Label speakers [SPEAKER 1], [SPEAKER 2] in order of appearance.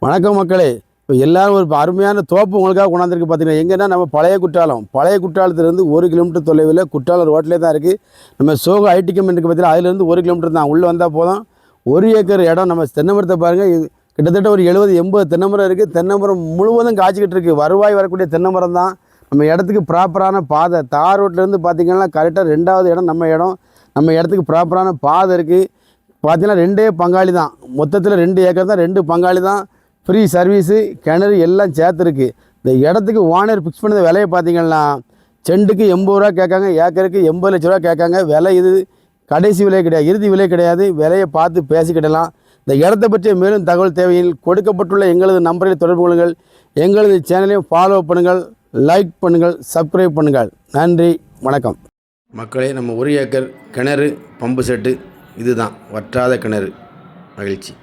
[SPEAKER 1] வணக்கம் மக்களே. இப்போ எல்லோரும் ஒரு அருமையான தோப்பு உங்களுக்காக கொண்டாந்துருக்கு. பார்த்தீங்கன்னா எங்கன்னா நம்ம பழைய குற்றாலத்திலேருந்து 1 கிலோமீட்டர் தொலைவில் குற்றாலம் ரோட்டிலே தான் இருக்குது. நம்ம சோகோ ஐடிகம் இருக்குது பார்த்தீங்கன்னா, அதிலேருந்து 1 கிலோமீட்டர் தான். உள்ளே வந்தால் போதும். 1 ஏக்கர் இடம். நம்ம தென்னை மரத்தை பாருங்கள், கிட்டத்தட்ட ஒரு 70-80 தென்னை மரம் இருக்குது. தென்னை மரம் முழுவதும் காய்ச்சிக்கிட்டு இருக்குது. வருவாய் வரக்கூடிய தென்னை மரம் தான். நம்ம இடத்துக்கு ப்ராப்பரான பாதை, தார் ரோட்லேருந்து பார்த்திங்கன்னா கரெக்டாக 2வது இடம் நம்ம இடம். நம்ம இடத்துக்கு ப்ராப்பரான பாதை இருக்குது. பார்த்திங்கன்னா 2 பங்காளி தான். மொத்தத்தில் 2 ஏக்கர் தான், 2 பங்காளி தான். ஃப்ரீ சர்வீஸு, கிணறு எல்லாம் சேர்த்துருக்கு. இந்த இடத்துக்கு ஓனர் ஃபிக்ஸ் பண்ணது விலையை பார்த்திங்கன்னா செண்டுக்கு 80 ரூபா கேட்காங்க, ஏக்கருக்கு 80 லட்ச ரூபா கேட்காங்க. விலை இது கடைசி விலை கிடையாது, இறுதி விலை கிடையாது. விலையை பார்த்து பேசிக்கிடலாம். இந்த இடத்தை பற்றிய மேலும் தகவல் தேவையில் கொடுக்கப்பட்டுள்ள எங்களது நம்பரில் தொடர்பு கொள்ளுங்கள். எங்களது சேனலையும் ஃபாலோ பண்ணுங்கள், லைக் பண்ணுங்கள், சப்ஸ்கிரைப் பண்ணுங்கள். நன்றி, வணக்கம் மக்களே. நம்ம 1 ஏக்கர் கிணறு, பம்பு செட்டு, இதுதான் வற்றாத கிணறு. மகிழ்ச்சி.